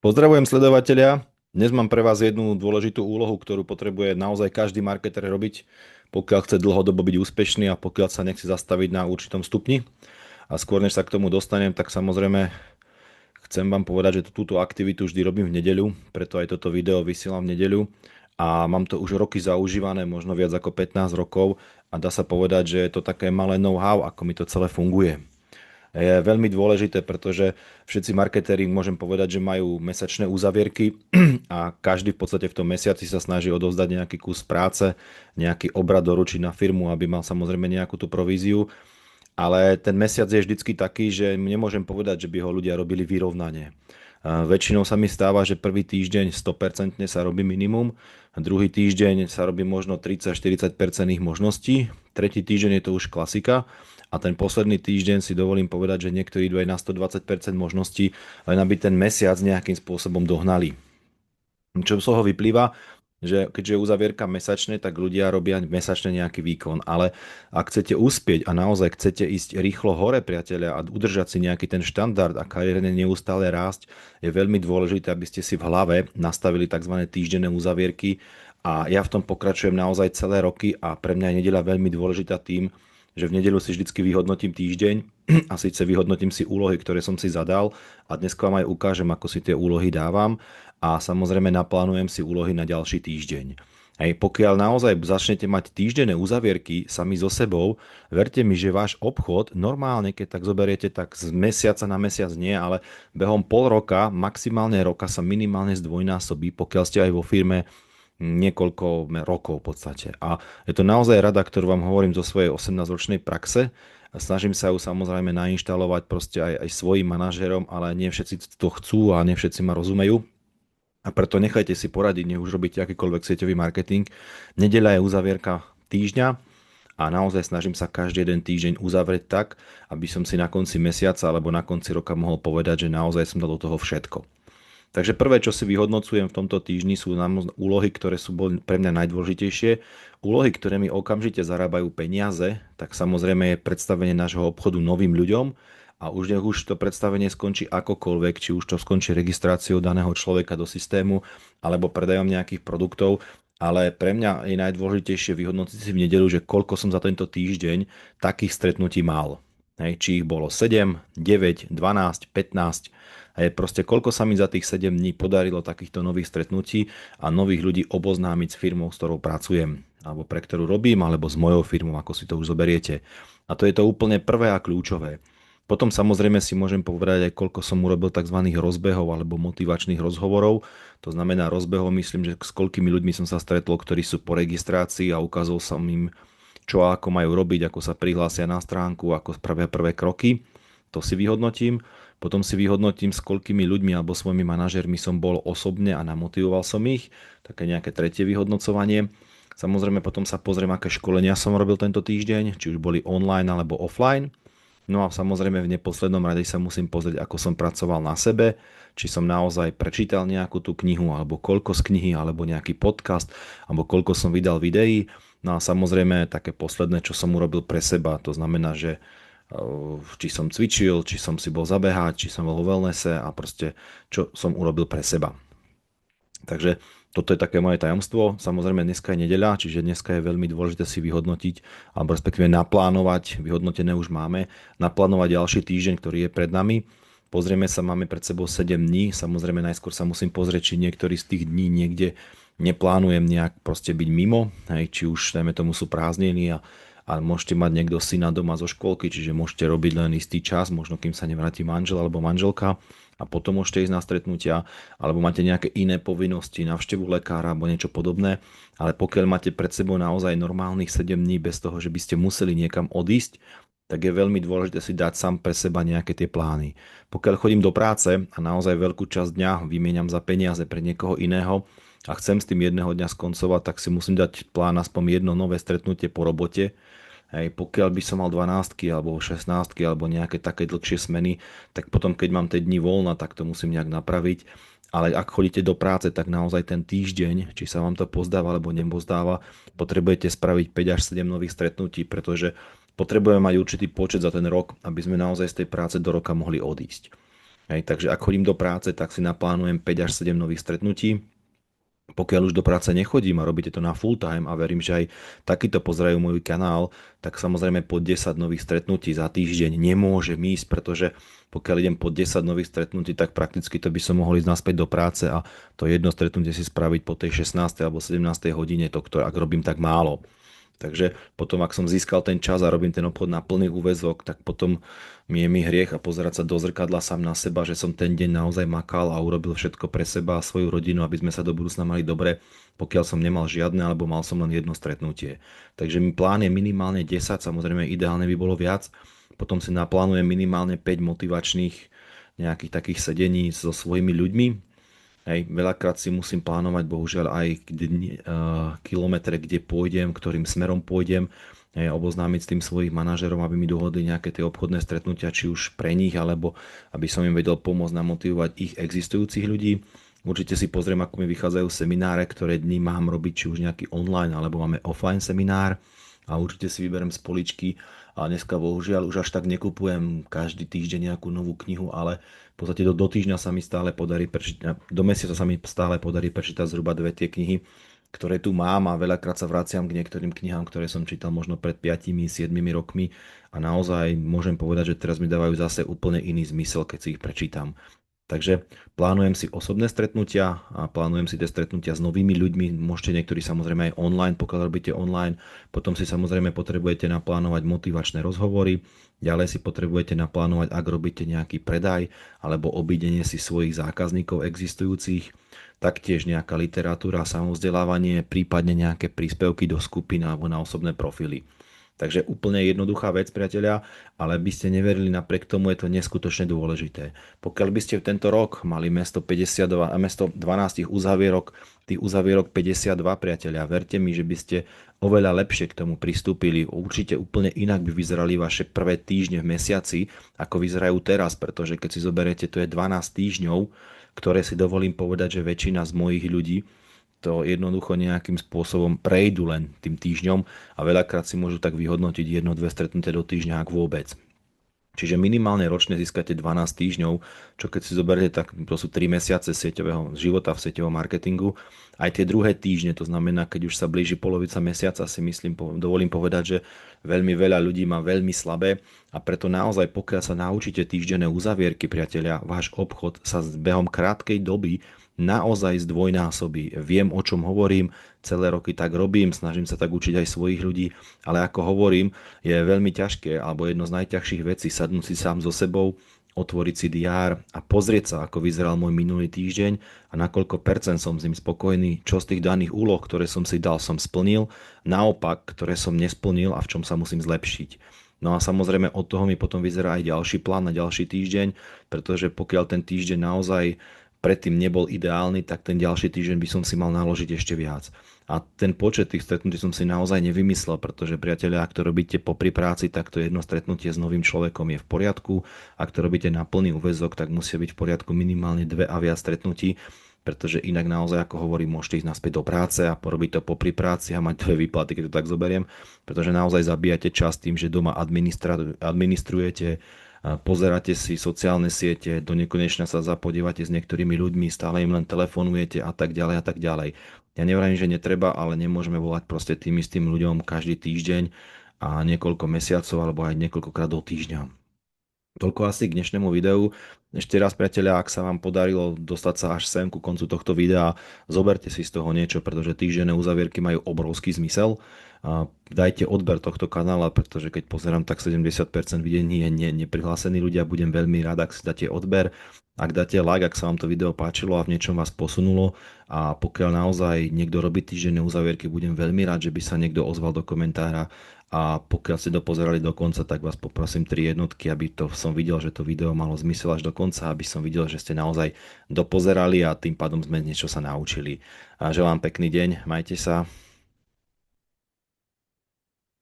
Pozdravujem sledovatelia. Dnes mám pre vás jednu dôležitú úlohu, ktorú potrebuje naozaj každý marketer robiť, pokiaľ chce dlhodobo byť úspešný a pokiaľ sa nechce zastaviť na určitom stupni. A skôr než sa k tomu dostanem, tak samozrejme chcem vám povedať, že túto aktivitu vždy robím v nedeľu, preto aj toto video vysielam v nedeľu a mám to už roky zaužívané, možno viac ako 15 rokov a dá sa povedať, že je to také malé know-how, ako mi to celé funguje. Je veľmi dôležité, pretože všetci marketéri môžem povedať, že majú mesačné uzavierky a každý v podstate v tom mesiaci sa snaží odovzdať nejaký kus práce, nejaký obrad doručiť na firmu, aby mal samozrejme nejakú tú províziu. Ale ten mesiac je vždycky taký, že nemôžem povedať, že by ho ľudia robili vyrovnanie. Väčšinou sa mi stáva, že prvý týždeň 100% sa robí minimum, druhý týždeň sa robí možno 30-40% ich možností, tretí týždeň je to už klasika a ten posledný týždeň si dovolím povedať, že niektorí idú aj na 120% možností, len aby ten mesiac nejakým spôsobom dohnali. Čo z toho vyplýva, že keďže je uzavierka mesačne, tak ľudia robia mesačne nejaký výkon. Ale ak chcete uspieť a naozaj chcete ísť rýchlo hore, priatelia, a udržať si nejaký ten štandard a kariérne neustále rásť, je veľmi dôležité, aby ste si v hlave nastavili tzv. Týždenné uzavierky. A ja v tom pokračujem naozaj celé roky a pre mňa je nedeľa veľmi dôležitá tým, že v nedeľu si vždycky vyhodnotím týždeň a síce vyhodnotím si úlohy, ktoré som si zadal a dnes vám aj ukážem, ako si tie úlohy dávam a samozrejme naplánujem si úlohy na ďalší týždeň. Hej, pokiaľ naozaj začnete mať týždenné uzavierky sami so sebou, verte mi, že váš obchod normálne, keď tak zoberiete, tak z mesiaca na mesiac nie, ale behom pol roka, maximálne roka sa minimálne zdvojnásobí, pokiaľ ste aj vo firme niekoľko rokov v podstate. A je to naozaj rada, ktorú vám hovorím zo svojej 18-ročnej praxe. Snažím sa ju samozrejme nainštalovať proste aj svojim manažérom, ale nie všetci to chcú a nie všetci ma rozumejú. A preto nechajte si poradiť, nech už robíte akýkoľvek sieťový marketing. Nedeľa je uzavierka týždňa a naozaj snažím sa každý jeden týždeň uzavrieť tak, aby som si na konci mesiaca alebo na konci roka mohol povedať, že naozaj som dal do toho všetko. Takže prvé, čo si vyhodnocujem v tomto týždni, sú úlohy, ktoré sú pre mňa najdôležitejšie. Úlohy, ktoré mi okamžite zarábajú peniaze, tak samozrejme je predstavenie nášho obchodu novým ľuďom a už nech už to predstavenie skončí akokoľvek, či už to skončí registráciou daného človeka do systému alebo predajom nejakých produktov, ale pre mňa je najdôležitejšie vyhodnotiť si v nedeľu, že koľko som za tento týždeň takých stretnutí mal. Hej, či ich bolo 7, 9, 12, 15. A je proste koľko sa mi za tých 7 dní podarilo takýchto nových stretnutí a nových ľudí oboznámiť s firmou, s ktorou pracujem, alebo pre ktorú robím, alebo s mojou firmou, ako si to už zoberiete. A to je to úplne prvé a kľúčové. Potom samozrejme si môžem povedať aj koľko som urobil tzv. Rozbehov alebo motivačných rozhovorov. To znamená rozbehov, myslím, že s koľkými ľuďmi som sa stretol, ktorí sú po registrácii a ukázal som im, čo a ako majú robiť, ako sa prihlásia na stránku, ako spravia prvé kroky. To si vyhodnotím. Potom si vyhodnotím, s koľkými ľuďmi alebo svojimi manažermi som bol osobne a namotivoval som ich. Také nejaké tretie vyhodnocovanie. Samozrejme potom sa pozriem, aké školenia som robil tento týždeň, či už boli online alebo offline. No a samozrejme v neposlednom rade sa musím pozrieť, ako som pracoval na sebe, či som naozaj prečítal nejakú tú knihu, alebo koľko z knihy, alebo nejaký podcast, alebo koľko som vydal videí. No a samozrejme také posledné, čo som urobil pre seba, to znamená, že či som cvičil, či som si bol zabehať, či som bol vo wellnesse a proste čo som urobil pre seba. Takže toto je také moje tajomstvo. Samozrejme dneska je nedeľa, čiže dneska je veľmi dôležité si vyhodnotiť, alebo respektíve naplánovať, vyhodnotené už máme, naplánovať ďalší týždeň, ktorý je pred nami. Pozrieme sa, máme pred sebou 7 dní, samozrejme najskôr sa musím pozrieť, či niektorý z tých dní niekde neplánujem nejak proste byť mimo, hej, či už dajme tomu sú prázdniny a môžete mať niekto syna doma zo škôlky, čiže môžete robiť len istý čas, možno kým sa nevráti manžel alebo manželka a potom môžete ísť na stretnutia, alebo máte nejaké iné povinnosti, návštevu lekára alebo niečo podobné, ale pokiaľ máte pred sebou naozaj normálnych 7 dní bez toho, že by ste museli niekam odísť, tak je veľmi dôležité si dať sám pre seba nejaké tie plány. Pokiaľ chodím do práce a naozaj veľkú časť dňa vymieňam za peniaze pre niekoho iného a chcem s tým jedného dňa skoncovať, tak si musím dať plán aspoň jedno nové stretnutie po robote. Hej, pokiaľ by som mal 12 alebo 16 alebo nejaké také dlhšie smeny, tak potom keď mám tie dni voľna, tak to musím nejak napraviť. Ale ak chodíte do práce, tak naozaj ten týždeň, či sa vám to pozdáva alebo nepozdáva, potrebujete spraviť 5 až 7 nových stretnutí, pretože potrebujeme mať určitý počet za ten rok, aby sme naozaj z tej práce do roka mohli odísť. Hej, takže ak chodím do práce, tak si naplánujem 5 až 7 nových stretnutí. Pokiaľ už do práce nechodím a robíte to na full time a verím, že aj takýto pozerajú môj kanál, tak samozrejme po 10 nových stretnutí za týždeň nemôžem ísť, pretože pokiaľ idem po 10 nových stretnutí, tak prakticky to by som mohol ísť naspäť do práce a to jedno stretnutie si spraviť po tej 16. alebo 17. hodine, to, ktoré, ak robím tak málo. Takže potom, ak som získal ten čas a robím ten obchod na plný úväzok, tak potom mi hriech a pozerať sa do zrkadla sám na seba, že som ten deň naozaj makal a urobil všetko pre seba a svoju rodinu, aby sme sa do budúcna mali dobre, pokiaľ som nemal žiadne alebo mal som len jedno stretnutie. Takže mi plán je minimálne 10, samozrejme ideálne by bolo viac. Potom si naplánujem minimálne 5 motivačných nejakých takých sedení so svojimi ľuďmi. Hej, veľakrát si musím plánovať bohužiaľ aj kilometre, kde pôjdem, ktorým smerom pôjdem, hej, oboznámiť s tým svojich manažerov, aby mi dohodli nejaké tie obchodné stretnutia, či už pre nich, alebo aby som im vedel pomôcť namotivovať ich existujúcich ľudí. Určite si pozriem, ako mi vychádzajú semináre, ktoré dni mám robiť, či už nejaký online, alebo máme offline seminár a určite si vyberiem z poličky. A dneska bohužiaľ už až tak nekupujem každý týždeň nejakú novú knihu, ale v podstate do týždňa sa mi stále podarí prečítať, do mesiaca sa mi stále podarí prečítať zhruba dve tie knihy, ktoré tu mám a veľakrát sa vraciam k niektorým knihám, ktoré som čítal možno pred 5-7 rokmi a naozaj môžem povedať, že teraz mi dávajú zase úplne iný zmysel, keď si ich prečítam. Takže plánujem si osobné stretnutia a plánujem si tie stretnutia s novými ľuďmi. Môžete niektorí samozrejme aj online, pokiaľ robíte online. Potom si samozrejme potrebujete naplánovať motivačné rozhovory. Ďalej si potrebujete naplánovať, ak robíte nejaký predaj alebo obídenie si svojich zákazníkov existujúcich. Taktiež nejaká literatúra, samovzdelávanie, prípadne nejaké príspevky do skupín alebo na osobné profily. Takže úplne jednoduchá vec, priatelia, ale by ste neverili, napriek tomu je to neskutočne dôležité. Pokiaľ by ste v tento rok mali mesto 52 a mesto 12 uzavierok, tých uzavierok 52, priatelia, verte mi, že by ste oveľa lepšie k tomu pristúpili. Určite úplne inak by vyzerali vaše prvé týždne v mesiaci, ako vyzerajú teraz, pretože keď si zoberiete, to je 12 týždňov, ktoré si dovolím povedať, že väčšina z mojich ľudí to jednoducho nejakým spôsobom prejdu len tým týždňom a veľakrát si môžu tak vyhodnotiť jedno, dve stretnutia do týždňa, ak vôbec. Čiže minimálne ročne získate 12 týždňov, čo keď si zoberiete, tak to sú 3 mesiace sieťového života v sieťovom marketingu. Aj tie druhé týždne, to znamená, keď už sa blíži polovica mesiaca, si myslím, dovolím povedať, že veľmi veľa ľudí má veľmi slabé a preto naozaj, pokiaľ sa naučíte týždenné uzavierky, priatelia, váš obchod sa behom krátkej doby naozaj zdvojnásobí. Viem, o čom hovorím, celé roky tak robím, snažím sa tak učiť aj svojich ľudí, ale ako hovorím, je veľmi ťažké, alebo jedno z najťažších vecí, sadnúť si sám so sebou, otvoriť si diár a pozrieť sa, ako vyzeral môj minulý týždeň a na koľko percent som s ním spokojný, čo z tých daných úloh, ktoré som si dal, som splnil, naopak, ktoré som nesplnil a v čom sa musím zlepšiť. No a samozrejme od toho mi potom vyzerá aj ďalší plán na ďalší týždeň, pretože pokiaľ ten týždeň naozaj predtým nebol ideálny, tak ten ďalší týždeň by som si mal naložiť ešte viac. A ten počet tých stretnutí som si naozaj nevymyslel, pretože priatelia, ak to robíte popri práci, tak to jedno stretnutie s novým človekom je v poriadku. Ak to robíte na plný úväzok, tak musia byť v poriadku minimálne 2 a viac stretnutí, pretože inak naozaj, ako hovorím, môžete ísť naspäť do práce a porobiť to popri práci a mať 2 výplaty, keď to tak zoberiem, pretože naozaj zabíjate čas tým, že doma administrujete, pozeráte si sociálne siete, do nekonečna sa zapodievate s niektorými ľuďmi, stále im len telefonujete a tak ďalej a tak ďalej. Ja nevrajím, že netreba, ale nemôžeme volať proste tým istým ľuďom každý týždeň a niekoľko mesiacov alebo aj niekoľkokrát do týždňa. Toľko asi k dnešnému videu. Ešte raz, priatelia, ak sa vám podarilo dostať sa až sem ku koncu tohto videa, zoberte si z toho niečo, pretože týždenné uzavierky majú obrovský zmysel. Dajte odber tohto kanála, pretože keď pozerám, tak 70% videní je neprihlásení ľudia. Budem veľmi rád, ak si dáte odber. Ak dáte like, ak sa vám to video páčilo a v niečom vás posunulo a pokiaľ naozaj niekto robí týždenné uzavierky, budem veľmi rád, že by sa niekto ozval do komentára a pokiaľ ste dopozerali do konca, tak vás poprosím 3 jednotky, aby to som videl, že to video malo zmysel až do konca, aby som videl, že ste naozaj dopozerali a tým pádom sme niečo sa naučili. A želám pekný deň, majte sa.